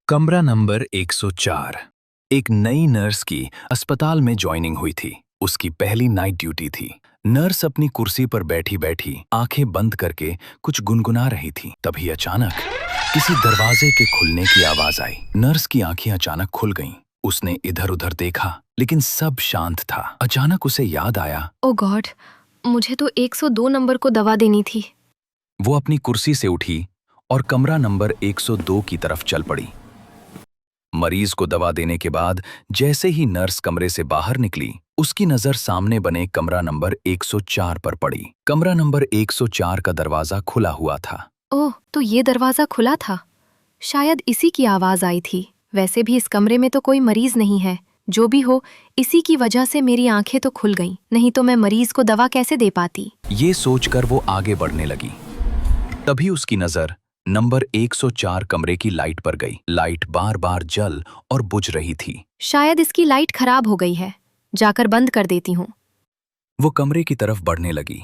कमरा नंबर 104। एक नई नर्स की अस्पताल में ज्वाइनिंग हुई थी। उसकी पहली नाइट ड्यूटी थी। नर्स अपनी कुर्सी पर बैठी बैठी आंखें बंद करके कुछ गुनगुना रही थी। तभी अचानक किसी दरवाजे के खुलने की आवाज आई। नर्स की आंखें अचानक खुल गईं। उसने इधर उधर देखा, लेकिन सब शांत था। अचानक उसे याद आया, ओ गॉड, मुझे तो 102 नंबर को दवा देनी थी। वो अपनी कुर्सी से उठी और कमरा नंबर 102 की तरफ चल पड़ी। मरीज को दवा देने के बाद जैसे ही नर्स कमरे से बाहर निकली, उसकी नजर सामने बने कमरा नंबर 104 पर पड़ी। कमरा नंबर 104 का दरवाजा खुला हुआ था। ओह, तो ये दरवाजा खुला था। शायद इसी की आवाज आई थी। वैसे भी इस कमरे में तो कोई मरीज नहीं है। जो भी हो, इसी की वजह से मेरी आंखें तो खुल गईं। नहीं तो मैं मरीज को दवा कैसे दे पाती। ये सोचकर वो आगे बढ़ने लगी। तभी उसकी नजर नंबर 104 कमरे की लाइट पर गई। लाइट बार बार जल और बुझ रही थी। शायद इसकी लाइट खराब हो गई है। जाकर बंद कर देती हूँ। वो कमरे की तरफ बढ़ने लगी।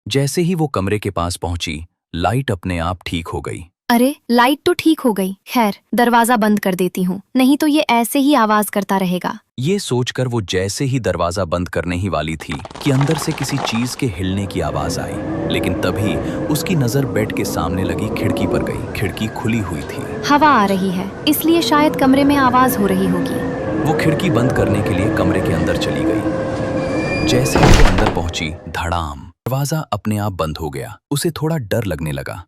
जैसे ही वो कमरे के पास पहुंची, लाइट अपने आप ठीक हो गई। अरे, लाइट तो ठीक हो गई। खैर, दरवाजा बंद कर देती हूँ, नहीं तो ये ऐसे ही आवाज करता रहेगा। ये सोचकर वो जैसे ही दरवाजा बंद करने ही वाली थी कि अंदर से किसी चीज के हिलने की आवाज आई। लेकिन तभी उसकी नजर बेड के सामने लगी खिड़की पर गई। खिड़की खुली हुई थी। हवा आ रही है, इसलिए शायद कमरे में आवाज हो रही होगी। वो खिड़की बंद करने के लिए कमरे के अंदर चली गई। जैसे ही वो अंदर पहुंची, धड़ाम, दरवाजा अपने आप बंद हो गया। उसे थोड़ा डर लगने लगा।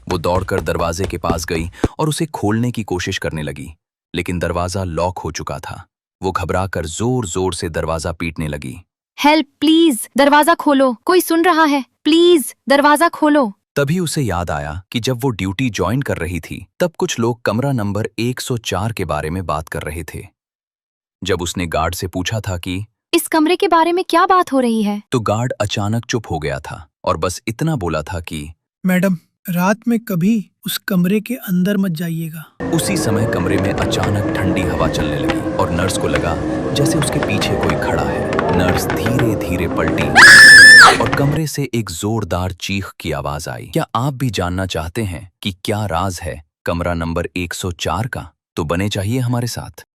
वो दौड़कर दरवाजे के पास गई और उसे खोलने की कोशिश करने लगी, लेकिन दरवाजा लॉक हो चुका था। वो घबराकर जोर जोर से दरवाजा पीटने लगी। हेल्प प्लीज, दरवाजा खोलो, कोई सुन रहा है, प्लीज दरवाजा खोलो। तभी उसे याद आया कि जब वो ड्यूटी ज्वाइन कर रही थी, तब कुछ लोग कमरा नंबर 104 के बारे में बात कर रहे थे। जब उसने गार्ड से पूछा था कि इस कमरे के बारे में क्या बात हो रही है, तो गार्ड अचानक चुप हो गया था और बस इतना बोला था कि मैडम, रात में कभी उस कमरे के अंदर मत जाइएगा। उसी समय कमरे में अचानक ठंडी हवा चलने लगी और नर्स को लगा जैसे उसके पीछे कोई खड़ा है। नर्स धीरे धीरे पलटी और कमरे से एक जोरदार चीख की आवाज आई। क्या आप भी जानना चाहते हैं कि क्या राज है कमरा नंबर 104 का? तो बने चाहिए हमारे साथ।